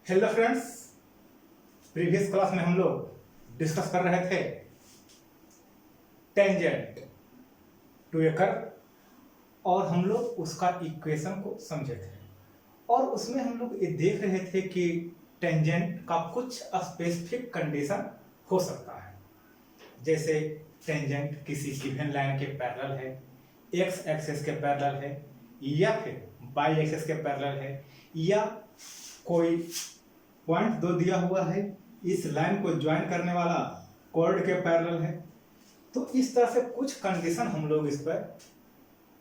Hello friends, previous class में हम लोग डिस्कस कर रहे थे टेंजेंट टू ए कर्व और हम लोग उसका इक्वेशन को समझे थे और उसमें हम लोग ये देख रहे थे कि टेंजेंट का कुछ स्पेसिफिक कंडीशन हो सकता है। जैसे टेंजेंट किसी गिवन लाइन के पैरेलल है, एक्स एक्सिस के पैरेलल है या फिर वाई एक्सिस के पैरेलल है या कोई पॉइंट दो दिया हुआ है, इस लाइन को ज्वाइन करने वाला कॉर्ड के पैरेलल है। तो इस तरह से कुछ कंडीशन हम लोग इस पर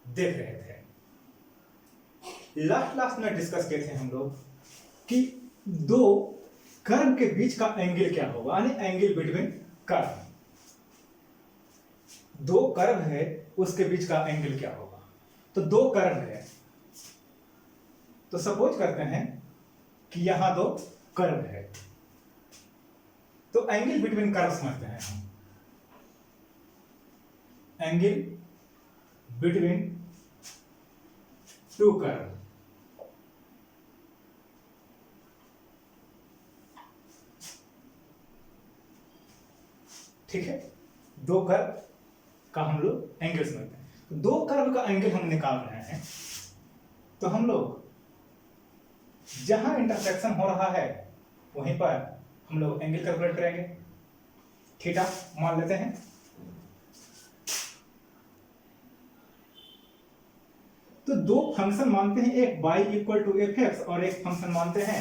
देख रहे थे। लास्ट में डिस्कस किए थे हम लोग कि दो कर्व के बीच का एंगल क्या होगा, यानी एंगल बिटवीन कर्व। दो कर्व है उसके बीच का एंगल क्या होगा। तो दो कर्व है, तो सपोज करते हैं कि यहां दो कर्व है, तो एंगल बिटवीन कर्व समझते हैं हम। एंगल बिटवीन टू कर्व, ठीक है। दो कर्व का हम लोग एंगल समझते हैं। तो दो कर्व का एंगल हम निकाल रहे हैं, तो हम लोग जहां इंटरसेक्शन हो रहा है वहीं पर हम लोग एंगल कैलकुलेट करेंगे। थीटा मान लेते हैं। तो दो फंक्शन मानते हैं, एक y equal to F X और एक फंक्शन मानते हैं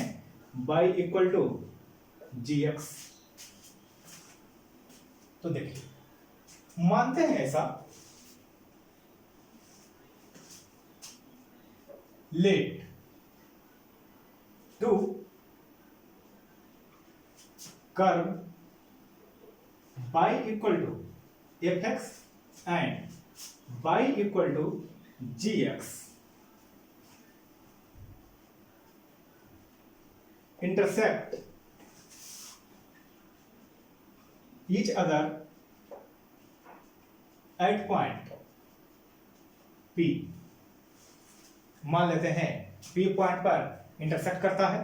y equal to G X. तो देखिए मानते हैं ऐसा, let two curve y equal to F X and y equal to G X intersect each other at point P। मान लेते हैं P पॉइंट पर इंटरसेक्ट करता है।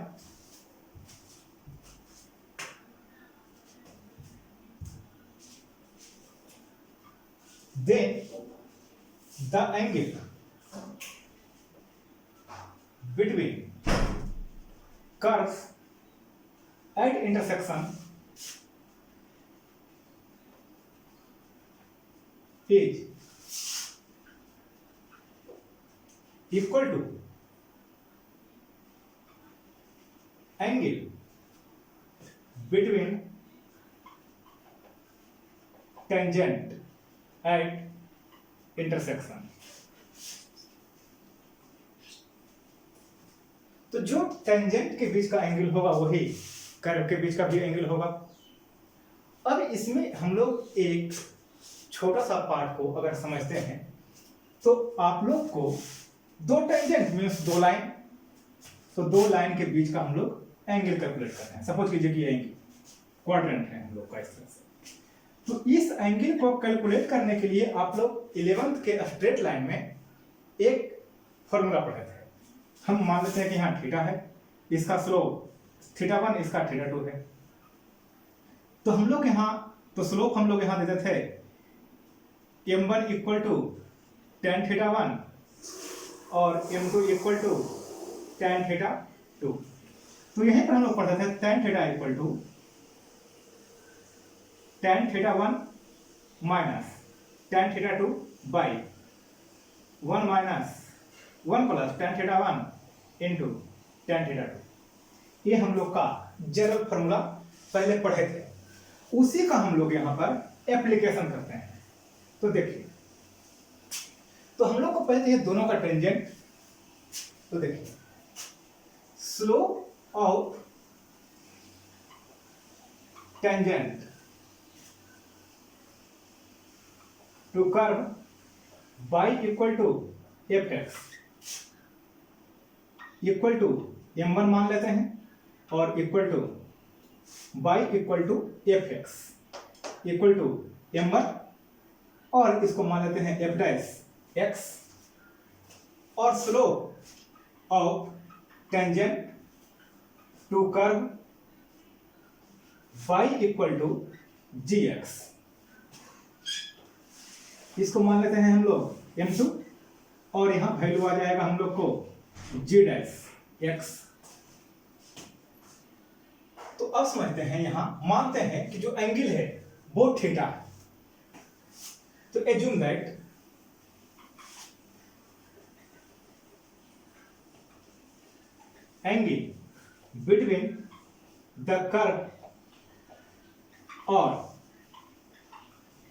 Then the angle between curves at intersection is equal to angle between tangent at intersection। तो जो tangent के बीच का एंगल होगा वही कर्व के बीच का भी एंगल होगा। अब इसमें हम लोग एक छोटा सा पार्ट को अगर समझते हैं तो आप लोग को दो टेंजेंट मीन्स दो लाइन, तो दो लाइन के बीच का हम लोग एंगल कैलकुलेट कर रहे हैं। सपोज कीजिए कि एंगल क्वाड्रेंट है हम लोग का इस तरह से। तो इस एंगल को कैलकुलेट करने के लिए आप लोग 11th के स्ट्रेट लाइन में एक फॉर्मूला पढ़े थे। हम मान लेते हैं कि यहाँ थीटा है, इसका स्लोप थीटा 1, इसका थीटा 2 है। तो हम लोग यहाँ तो स्लोप हम लोग यहाँ देते थे m1 equal to tan theta 1 और m2 equal to tan theta 2। तो यहीं पर हम लोग पढ़ते थे tan theta equal to tan theta 1 minus tan theta 2 by 1 minus 1 plus tan theta 1 into tan theta 2। ये हम लोग का जनरल फॉर्मूला पहले पढ़े थे, उसी का हम लोग यहाँ पर एप्लीकेशन करते हैं। तो देखिए, तो हम लोग को पहले चाहिए दोनों का टेंजेंट। तो देखिए slope of tangent to curve y equal to F X equal to m1 मान लेते हैं और equal to y equal to F X equal to m1 और इसको मान लेते हैं f डैश x और slope of tangent to curve y equal to gx। इसको मान लेते हैं हम लोग m2 और यहां वैल्यू आ जाएगा हम लोग को g डैश x। तो अब समझते हैं, यहां मानते हैं कि जो एंगल है वो थीटा है। तो assume that angle between the curve और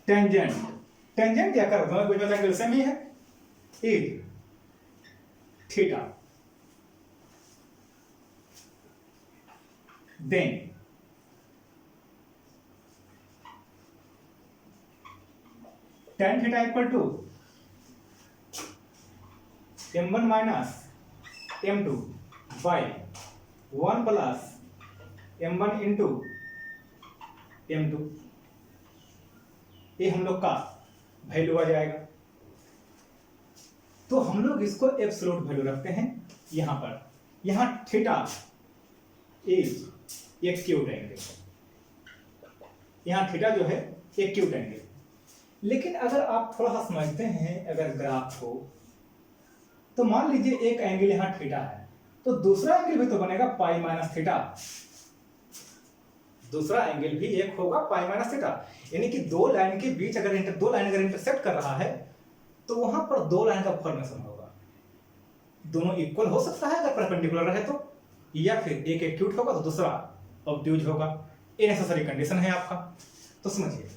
टेंजेंट, टेंजेंट या कर्व दोनों कुछ एंगल सेम ही है, is theta. Then tan theta equal to m1 minus m2 by 1 plus m1 into m2। ये हम लोग का वैल्यू आ जाएगा। तो हम लोग इसको एब्सोल्यूट वैल्यू रखते हैं यहां पर। यहां थीटा इज एक्यूट एंगल, यहां थीटा जो है एक्यूट एंगल। लेकिन अगर आप थोड़ा सा समझते हैं अगर ग्राफ को, तो मान लीजिए एक एंगल यहां थीटा है, तो दूसरा एंगल भी तो बनेगा पाई माइनस थीटा। दूसरा एंगल भी एक होगा पाई माइनस थीटा, यानी कि दो लाइन के बीच अगर इंटरसेक्ट कर रहा है तो वहां पर दो लाइन का फॉर्मेशन होगा। दोनों इक्वल हो सकता है अगर परपेंडिकुलर रहे तो, या फिर एक एक्यूट होगा तो दूसरा ऑब्ट्यूज होगा। ये नेसेसरी कंडीशन है आपका। तो समझिए,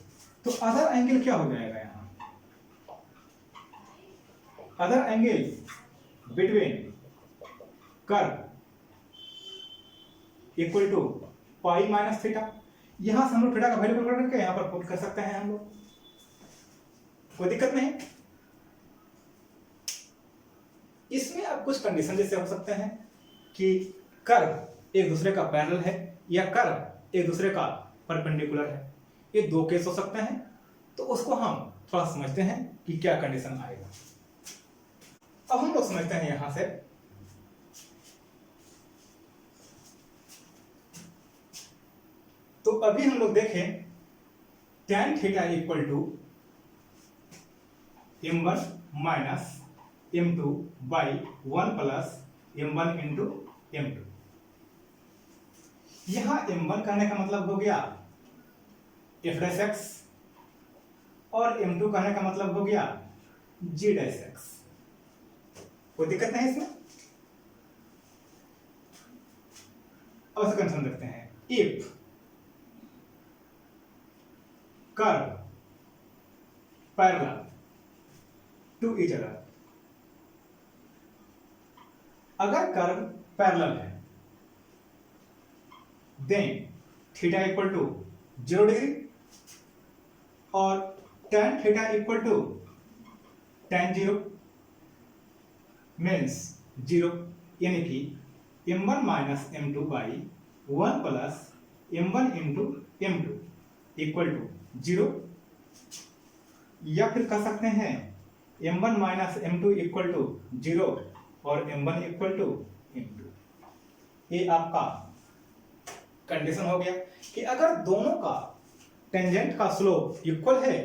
तो अदर एंगल क्या हो जाएगा यहां? Other angle between curve equal to pi minus theta. यहां से हम लोग थीटा का वैल्यू कैलकुलेट करके यहां पर पुट कर सकते हैं हम लोग, कोई दिक्कत नहीं। इसमें अब कुछ कंडीशन जैसे हो सकते हैं कि कर्व एक दूसरे का पैरेलल है या कर्व एक दूसरे का परपेंडिकुलर है। ये दो केस हो सकते हैं, तो उसको हम थोड़ा समझते हैं कि क्या कंडीशन आएगा। अब हम लोग समझते हैं यहां से, तो अभी हम लोग देखें tan theta equal to m1 minus m2 by 1 plus m1 into m2। यहां m1 कहने का मतलब हो गया f डैश x और m2 कहने का मतलब हो गया g डैश x। कोई दिक्कत नहीं इसमें। अब से कंडीशन देखते हैं, if curve parallel to each other. अगर कर्व पैरेलल है then theta equal to 0 degree और tan theta equal to tan 0 means 0, यानी कि m1 minus m2 by 1 plus m1 into m2 equal to 0, या फिर कह सकते हैं m1 minus m2 equal to 0 और m1 इक्वल टू m2। ये आपका कंडीशन हो गया कि अगर दोनों का टेंजेंट का स्लोप इक्वल है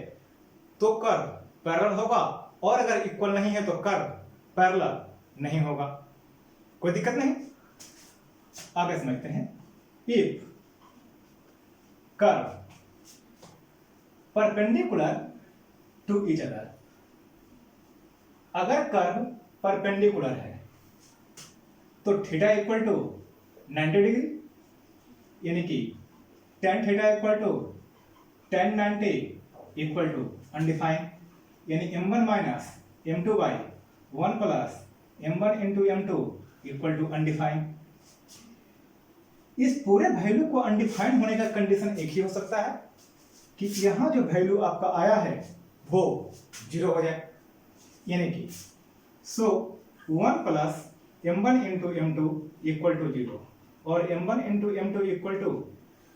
तो कर्व पैरेलल होगा, और अगर इक्वल नहीं है तो कर्व पैरेलल नहीं होगा। कोई दिक्कत नहीं। आगे समझते हैं, if curve perpendicular to each other. अगर कर्व परपेंडिकुलर है तो थीटा इक्वल टू 90 डिग्री, यानी कि tan theta equal to tan 90 equal to undefined, यानी m1 minus m2 by 1 plus m1 into m2 equal to undefined. इस पूरे value को undefined होने का कंडीशन एक ही हो सकता है कि यहां जो वैल्यू आपका आया है वो 0 हो जाए, यानी कि 1 plus m1 into m2 equal to 0 और m1 into m2 equal to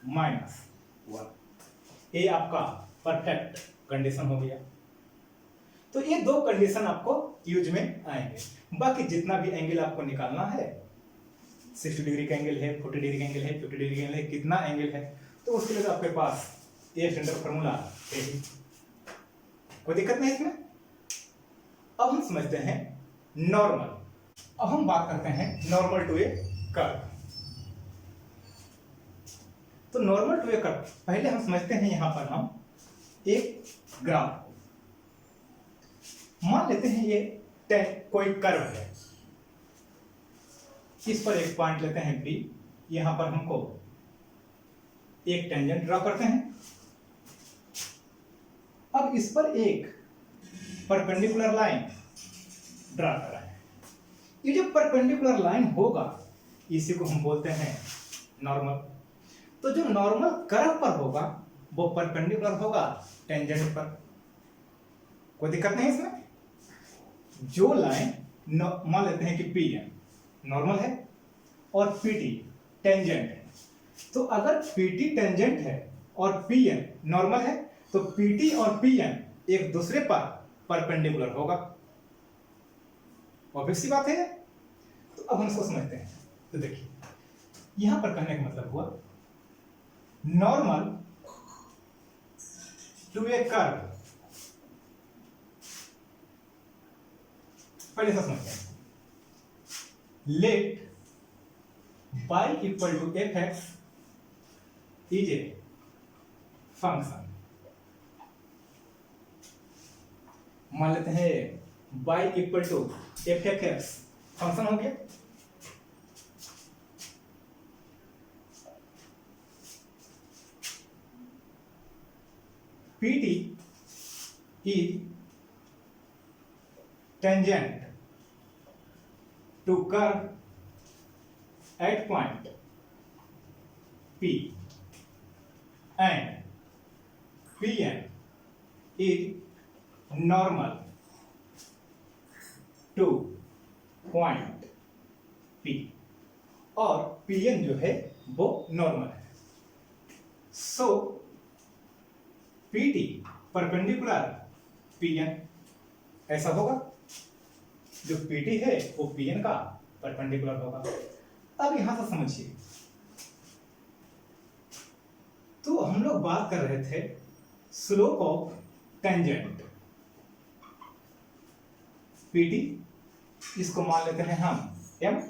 -1। ये आपका परफेक्ट कंडीशन हो गया। तो ये दो कंडीशन आपको यूज में आएंगे। बाकी जितना भी एंगल आपको निकालना है 60 डिग्री का एंगल है, 40 डिग्री का एंगल है, 50 डिग्री का एंगल है, कितना एंगल है, तो उसके लिए तो आपके पास ये स्टैंडर्ड फार्मूला है ही, कोई दिक्कत नहीं इसमें। अब हम समझते हैं नॉर्मल। अब हम बात करते हैं नॉर्मल टू ए कर्व। तो नॉर्मल टू ए कर्व पहले हम समझते हैं, यहां पर हम एक ग्राफ मान लेते हैं, ये कोई कर्व है, इस पर एक पॉइंट लेते हैं बी, यहां पर हमको एक टेंजेंट ड्रा करते हैं। अब इस पर एक परपेंडिकुलर लाइन ड्रा कर रहे हैं। ये जो परपेंडिकुलर लाइन होगा इसी को हम बोलते हैं नॉर्मल। तो जो नॉर्मल कर्व पर होगा वो परपेंडिकुलर होगा टेंजेंट पर, कोई दिक्कत नहीं इसमें। जो लाइन मान लेते हैं कि पी एन नॉर्मल है और पी टी टेंजेंट है, तो अगर पी टी टेंजेंट है और पी एन नॉर्मल है तो पी टी और पी एन एक दूसरे पर परपेंडिकुलर होगा, ऑब्वियस सी बात है। तो अब हम इसको समझते हैं। तो देखिए यहां पर कहने का मतलब हुआ नॉर्मल टू ए कर्व, पहले से समझते हैं। Let y equal to F X is a function, मान लेते हैं y equal to F X function हो गया। P T is tangent to curve at point P and Pn is normal to point P और Pn जो है वो normal है। सो Pt परपेंडिकुलर Pn ऐसा होगा, जो Pt है वो Pn का परपेंडिकुलर होगा। अब यहां से समझिए, तो हम लोग बात कर रहे थे स्लोप ऑफ टेंजेंट Pt, इसको मान लेते हैं हम m,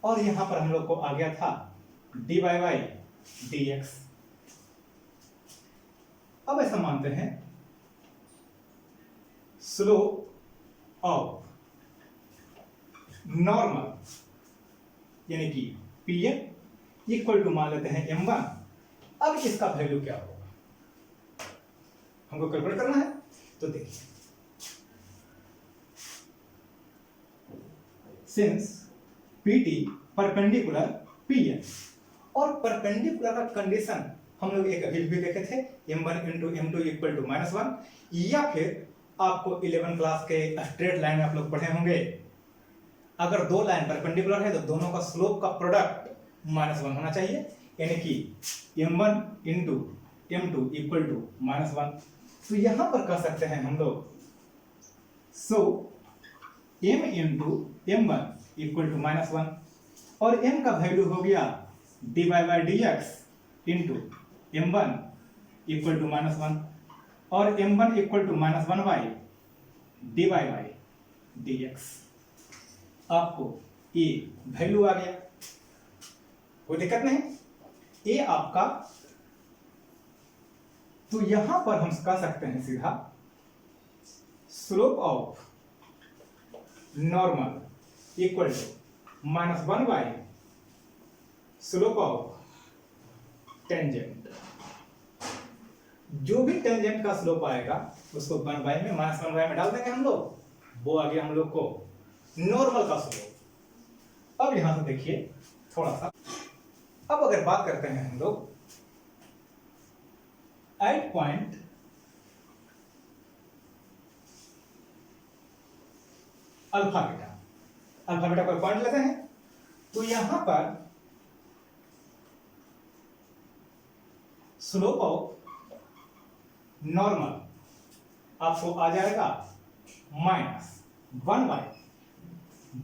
और यहां पर हम लोग को आ गया था dy बाई dx। अब ऐसा मानते हैं स्लोप ऑफ नॉर्मल यानी कि Pn इक्वल टू मान लेते हैं m1। अब इसका वैल्यू क्या होगा हमको कैलकुलेट करना है। तो देखिए सिंस Pt परपेंडिकुलर Pn, और परपेंडिकुलर का कंडीशन हम लोग एक अभी भी देखे थे m1 into m2 equal to -1, या फिर आपको 11 क्लास के स्ट्रेट लाइन में आप लोग पढ़े होंगे, अगर दो लाइन परपेंडिकुलर है तो दोनों का स्लोप का प्रोडक्ट -1 होना चाहिए, यानी कि m1 into m2 equal to -1। तो यहां पर कह सकते हैं हम लोग, so m into m1 equal to -1, और m का वैल्यू हो गया dy by dx into m1 equal to -1, और m1 equal to -1 by dy by dx। आपको ये वैल्यू आ गया, कोई दिक्कत नहीं, ये आपका। तो यहां पर हम कह सकते हैं सीधा slope of normal equal to -1 by slope of tangent. जो भी टेंजेंट का स्लोप आएगा उसको 1 बाई में -1 बाई में डाल देंगे हम लोग, वो आ गया हम लोग को नॉर्मल का स्लोप। अब यहां से देखिए थोड़ा सा, अब अगर बात करते हैं हम लोग एट पॉइंट अल्फा बीटा कोई पॉइंट लेते हैं, तो यहां पर स्लोप ऑफ नॉर्मल आपको आ जाएगा -1 by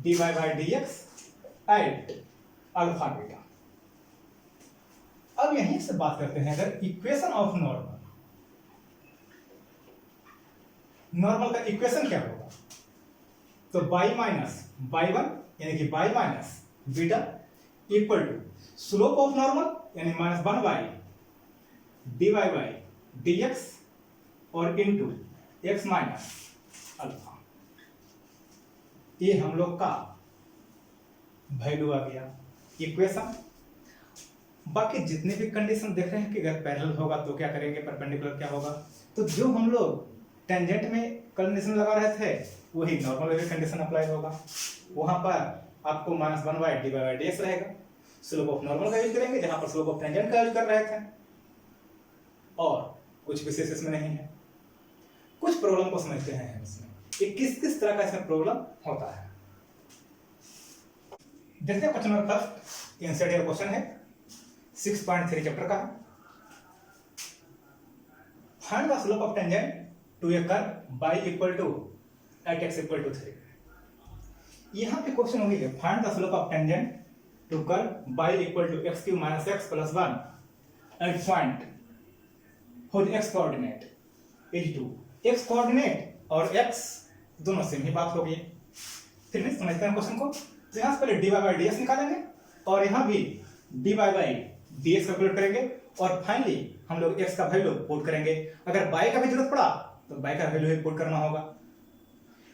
dy by dx at alpha beta. अब यहीं से बात करते हैं, अगर इक्वेशन ऑफ नॉर्मल, नॉर्मल का इक्वेशन क्या होगा, तो बाई माइनस बाई वन यानी कि by minus beta equal to slope of normal यानी minus one by D Y by D X और इनटू एक्स माइनस अल्फा। ये हम लोग का वैल्यू आ गया इक्वेशन। बाकी जितने भी कंडीशन देख रहे हैं कि अगर पैरेलल होगा तो क्या करेंगे, परपेंडिकुलर क्या होगा, तो जो हम लोग टेंजेंट में कंडीशन लगा रहे थे वही नॉर्मल में भी कंडीशन अप्लाई होगा। वहां पर आपको minus one by D Y by D X रहेगा, स्लोप ऑफ नॉर्मल का यूज करेंगे जहां पर स्लोप ऑफ टेंजेंट का यूज कर रहे थे, और कुछ विशेष इसमें नहीं है। कुछ प्रॉब्लम को समझते हैं इसमें कि किस किस तरह का इसमें प्रॉब्लम होता है। देखते हैं question number first, NCERT question है 6.3 चैप्टर का है। Find the slope of tangent to a curve y equal to at X equal to 3। यहां पे क्वेश्चन वही है, find the slope of tangent to curve y equal to X cube minus X plus 1 at point for X coordinate is two. X coordinate और X दोनों same ही बात होगी। फिर नहीं समझते हैं क्वेश्चन को, तो यहां से पहले D Y by D X निकालेंगे और यहां भी D Y by D X calculate करेंगे और फाइनली हम लोग एक्स का वैल्यू पुट करेंगे। अगर बाई का भी जरूरत पड़ा तो बाई का वैल्यू ही पुट करना होगा,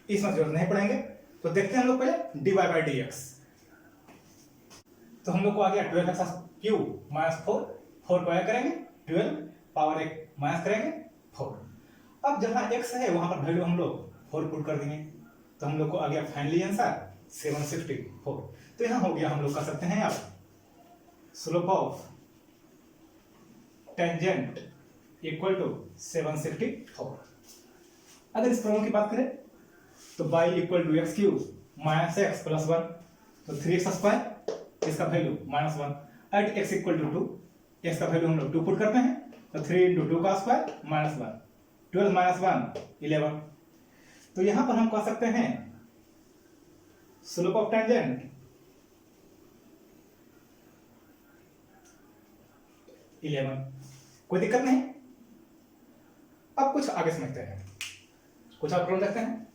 इसमें जरूरत नहीं पड़ेंगे। तो देखते हैं हम लोग पहले D Y by D X. तो हम लोग को आ गया 12x क्यूब माइनस 4 को ऐड करेंगे, 12 पावर एक माइनस करेंगे 4। अब जहां x है वहां पर वैल्यू हम लोग 4 पुट कर देंगे, तो हम लोग को आ गया फाइनली आंसर 764। तो यहां हो गया, हम लोग कर सकते हैं आप slope of tangent equal to 764। अगर इस प्रॉब्लम की बात करें तो y equal to X cube minus X plus 1, तो 3x स्क्वायर, इसका value minus 1 at X equal to 2, X का वैल्यू हम लोग 2 पुट करते हैं, तो 3 इंटू 2 का स्क्वायर माइनस 1, 12 माइनस 1 11। तो यहां पर हम कह सकते हैं स्लोप ऑफ टेंजेंट 11। कोई दिक्कत नहीं। अब कुछ आगे समझते हैं, कुछ और प्रॉब्लम देखते हैं।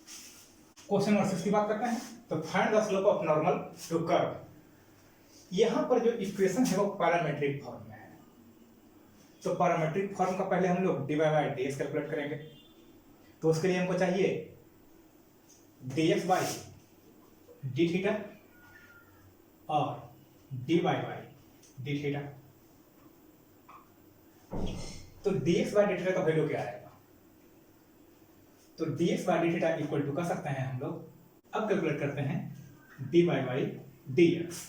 क्वेश्चन नंबर 6 की बात करते हैं। तो find the slope of normal to curve. यहां पर जो इक्वेशन है वो पैरामीट्रिक फॉर्म में है, तो पैरामीट्रिक फॉर्म का पहले हम लोग D Y by D X calculate करेंगे। तो उसके लिए हमको चाहिए D X by D theta और D Y by D theta. तो D X by D theta का वैल्यू क्या आएगा, तो D X by D theta equal to कर सकते हैं हम लोग, अब कैलकुलेट करते हैं D Y by D X.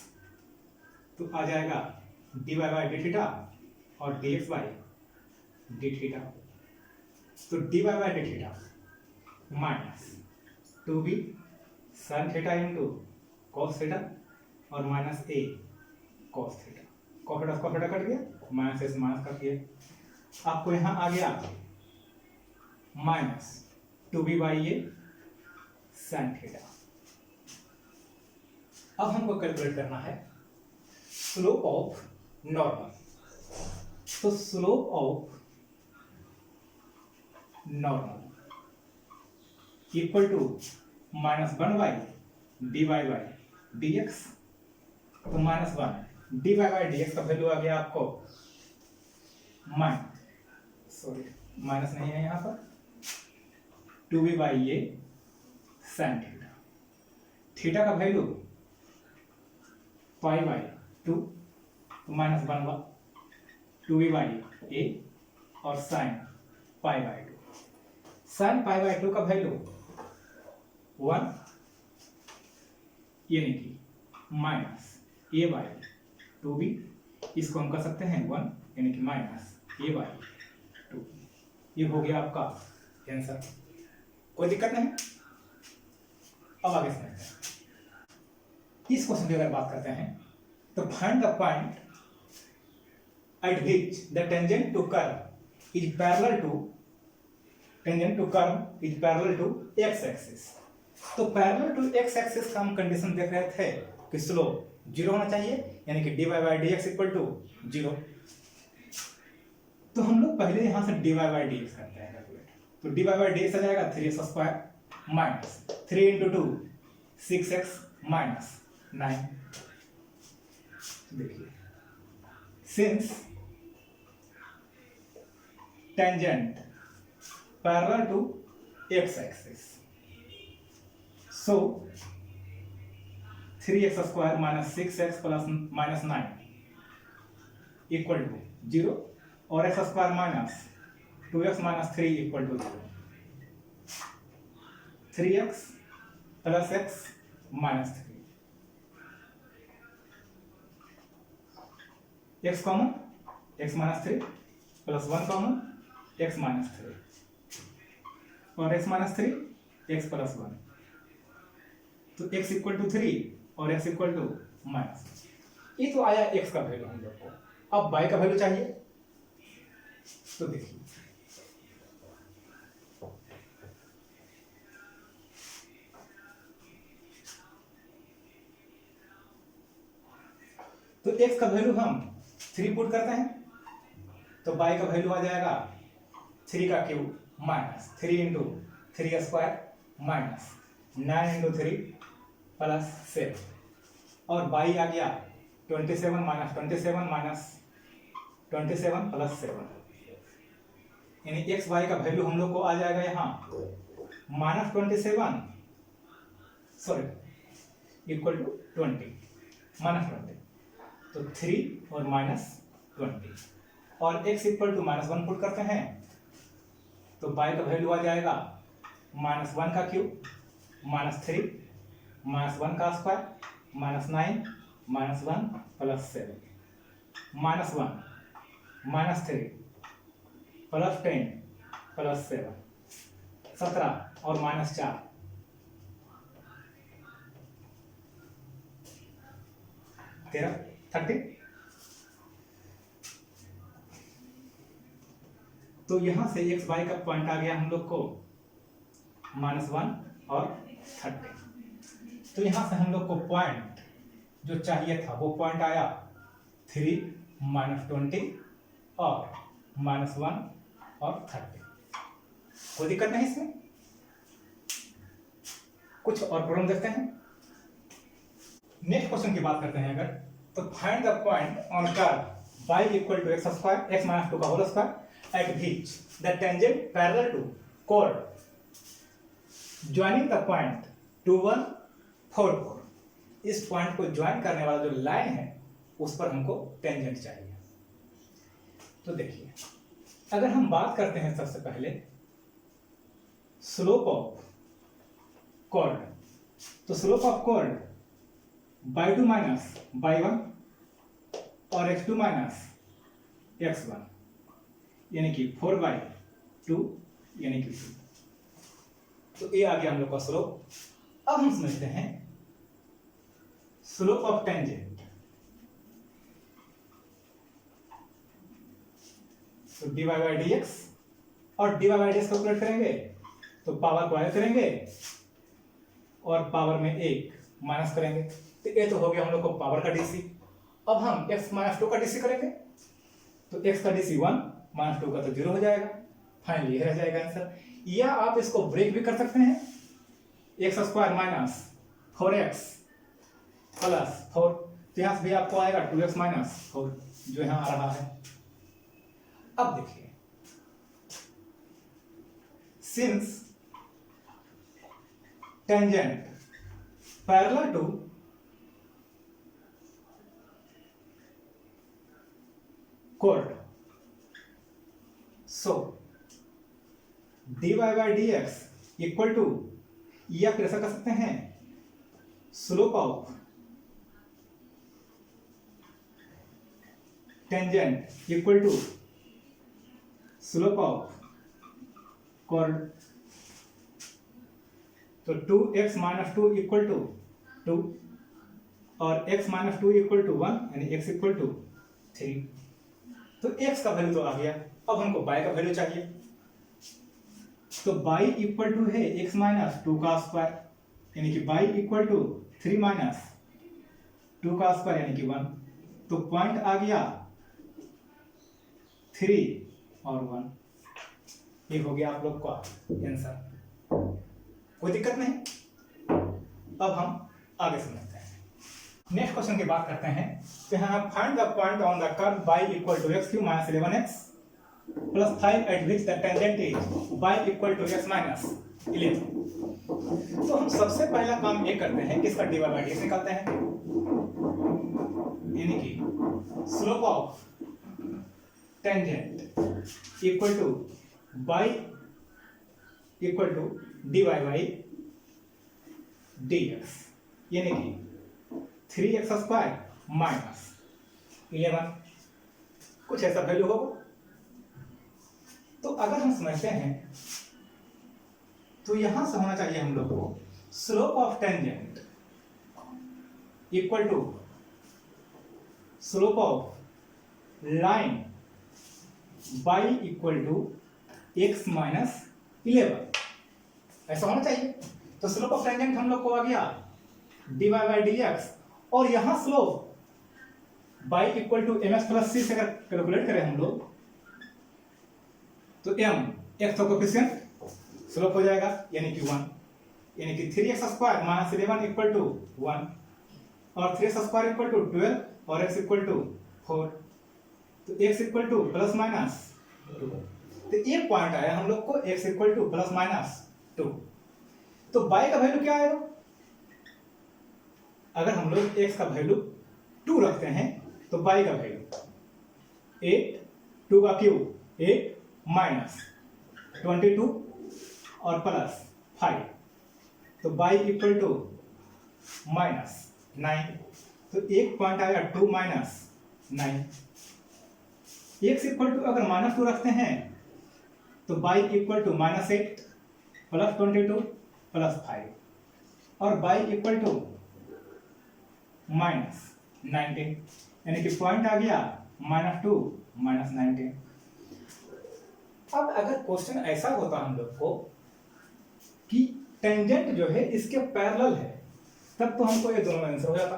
तो आ जाएगा D Y by D theta और D X by D theta. तो D Y by D theta minus 2b sine theta into cos theta और minus a cos theta. Cos theta cut गया, minus से minus कर दिया, आपको यहां आ गया minus 2b by A sine theta. अब हमको कैलकुलेट करना है स्लोप ऑफ नॉर्मल। तो slope of normal equal to minus 1 by D Y by D X. तो minus 1 D Y by D x का वैल्यू आ गया आपको माइनस नहीं है यहां पर 2b by A sine theta. Theta का वैल्यू पाई बाई 2, तो माइनस 1 2b बाई ए और sine pi by 2। Sine pi by 2 का वैल्यू 1 यानी कि माइनस ए बाई 2b, इसको हम कर सकते हैं 1 यानी कि माइनस ए बाई 2। ये हो गया आपका आंसर, कोई दिक्कत नहीं। अब आगे समझते हैं। इस क्वेश्चन की अगर बात करते हैं तो find the point at which the tangent to curve is parallel to X axis. तो पैरेलल टू एक्स एक्सिस का हम कंडीशन देख रहे थे कि स्लोप जीरो होना चाहिए, यानी कि dy by D X equal to zero. तो हम लोग पहले यहां से dy बाई डी एक्स करते हैं कैलकुलेट। तो dy बाई डी एक्स आ जाएगा 3x square minus 3 into 2 6x minus 9। देखिए since tangent parallel to x axis, so 3x square minus 6x plus minus 9 equal to 0 और x square minus 2x minus 3 equal to 0। 3x प्लस x minus 3, x common x minus 3 plus 1 common x minus 3 और x minus 3 x plus 1, तो x equal to 3 और x equal to minus. ये तो आया x का value हम लोग को। अब y का वैल्यू चाहिए, तो देखिए तो x का वैल्यू हम 3 पुट करते हैं, तो y का वैल्यू आ जाएगा 3 का cube minus 3 into 3 square minus 9 into 3 plus 7 और y आ गया 27 माइनस 27 माइनस 27 प्लस 7, यानी x y का वैल्यू हम लोग को आ जाएगा यहाँ minus 27 sorry equal to 20 minus 20, तो 3 और माइनस 20 और x equal to minus 1 put करते हैं, तो y का वैल्यू आ जाएगा माइनस 1 का क्यूब माइनस 3 माइनस 1 का square minus 9 minus 1 plus 7 minus 1 minus 3 plus 10 plus 7 17 और माइनस 4 13 30। तो यहां से x y का पॉइंट आ गया हम लोग को -1 और 30। तो यहां से हम लोग को पॉइंट जो चाहिए था वो पॉइंट आया 3 -20 और -1 और 30। कोई दिक्कत नहीं इसमें। कुछ और प्रॉब्लम देखते हैं। नेक्स्ट क्वेश्चन की बात करते हैं अगर, तो find the point on curve y equal to x square x minus 2 का whole square at which the tangent parallel to chord joining the point 2 1 4 4। इस पॉइंट को ज्वाइन करने वाला जो लाइन है उस पर हमको टेंजेंट चाहिए। तो देखिए अगर हम बात करते हैं सबसे पहले स्लोप ऑफ chord, तो slope of chord y2 minus y1 और x2 माइनस x1 यानी कि 4/2 यानी कि 2। तो ये आ गया हम लोग का स्लोप। अब हम समझते हैं स्लोप ऑफ टेंजेंट। तो dy बाई डी एक्स और dy by D X calculate करेंगे तो पावर को ऐड करेंगे और पावर में 1 माइनस करेंगे, तो ये तो हो गया हम लोग को पावर का डीसी। अब हम x माइनस 2 का डीसी करेंगे तो x का डीसी 1 माइनस 2 का तो 0 हो जाएगा। फाइनली ये रह जाएगा आंसर। या आप इसको ब्रेक भी कर सकते हैं, x square minus 4x plus 4, तो यहां से भी आपको आएगा 2x माइनस 4 जो यहां आ रहा है। अब देखिए since tangent parallel to chord, so dy by dx equal to, या फिर ऐसा कर सकते हैं slope of tangent equal to slope of chord। तो 2x माइनस 2 इक्वल टू 2 और x माइनस 2 इक्वल टू 1 यानी x इक्वल टू 3। तो x का वैल्यू तो आ गया। अब हमको y का वैल्यू चाहिए, तो y इक्वल टू है x माइनस 2 का स्क्वायर यानी कि y इक्वल टू 3 माइनस 2 का स्क्वायर यानी कि 1, तो पॉइंट आ गया 3 और 1, ये हो गया आप लोग का आंसर। कोई दिक्कत नहीं। अब हम आगे समझते हैं। नेक्स्ट क्वेश्चन की बात करते हैं। तो यहाँ find the point on the curve y equal to x cube minus 11x plus 5 at which the tangent is y equal to x minus 11। तो हम सबसे पहला काम ये करते हैं कि इसका dy बाई dx निकालते हैं, यानी कि slope of tangent equal to y equal to dy by dx, यानी कि 3x स्क्वायर माइनस 11, कुछ ऐसा वैल्यू होगा। तो अगर हम समझते हैं तो यहां से होना चाहिए हम लोग को slope of tangent equal to slope of line y equal to x minus 11, ऐसा होना चाहिए। तो स्लोप ऑफ टेंजेंट हम लोग को आ गया dy बाई dx, और यहां slope y equal to mx plus c से अगर कैलकुलेट करें हम लोग तो m x का कोफिशिएंट स्लोप हो जाएगा यानी कि 1, यानी कि 3x square minus 11 equal to 1 और 3x स्क्वायर इक्वल टू 12 और x इक्वल टू 4, तो x equal two plus minus 2। तो ये पॉइंट आया हम लोग को x equal two plus minus 2। तो y का वैल्यू क्या आएगा? अगर हम लोग x का वैल्यू 2 रखते हैं तो y का वैल्यू 8, 2 का क्यूब 8 माइनस 22 और प्लस 5, तो y इक्वल टू माइनस 9। तो एक पॉइंट आया 2 माइनस 9। x इक्वल टू अगर माइनस 2 रखते हैं तो y equal to minus 8 plus 22 plus 5 और y इक्वल टू माइनस 19, यानी कि पॉइंट आ गया -2 माइनस 19। अब अगर क्वेश्चन ऐसा होता हम लोग को कि टेंजेंट जो है इसके पैरेलल है, तब तो हमको ये दोनों आंसर हो जाता,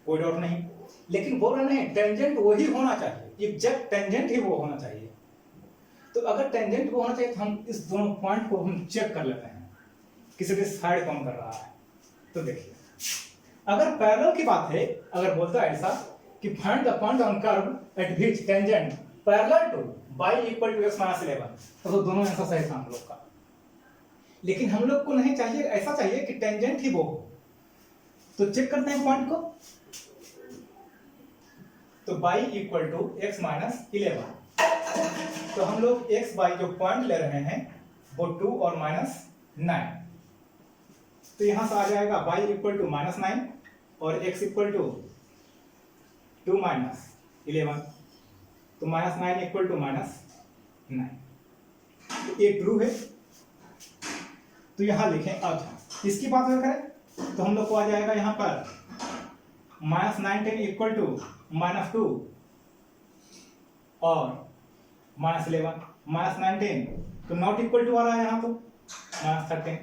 कोई डाउट नहीं। लेकिन बोल रहे नहीं, टेंजेंट वही होना चाहिए, एग्जैक्ट टेंजेंट ही वो होना चाहिए। तो अगर टेंजेंट वो होना चाहिए तो हम इस दोनों पॉइंट को हम चेक कर लेते हैं किसी भी साइड कौन कर रहा है। तो देखिए, अगर पैरेलल की बात है, अगर बोलता है ऐसा कि find the point on curve at which tangent parallel to y equal to x minus 11, तो दोनों आंसर सही था हम लोग का। लेकिन हम लोग को नहीं चाहिए, ऐसा चाहिए कि टेंजेंट ही वो हो। तो चेक करते हैं पॉइंट को। तो y equal to x minus 11, तो हम लोग x y जो पॉइंट ले रहे हैं वो 2 और माइनस 9, तो यहां से आ जाएगा y इक्वल टू माइनस 9 और x इक्वल टू 2 माइनस 11, तो माइनस 9 इक्वल टू माइनस 9, तो ये ट्रू है। तो यहां लिखें। अब इसकी बात अगर करें तो हम लोग को आ जाएगा यहां पर माइनस 19 इक्वल टू माइनस 2 और माइनस 11, माइनस 19 तो नॉट इक्वल टू आ रहा है यहाँ तो माइनस 13।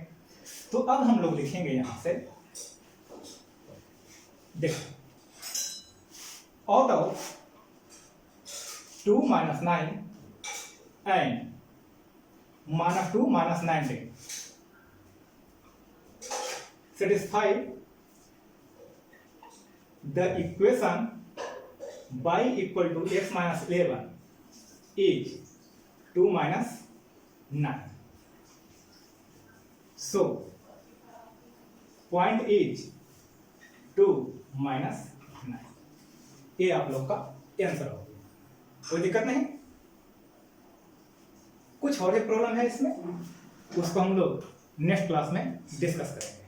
तो अब हम लोग लिखेंगे यहां से, देखो, out of 2 minus 9 and minus 2 minus 19 satisfy the equation y equal to x minus 11 is 2 minus 9. So point is 2 minus 9. ये आप लोग का आंसर हो गया, कोई दिक्कत नहीं। कुछ और एक प्रॉब्लम है इसमें, उसको हम लोग नेक्स्ट क्लास में डिस्कस करेंगे।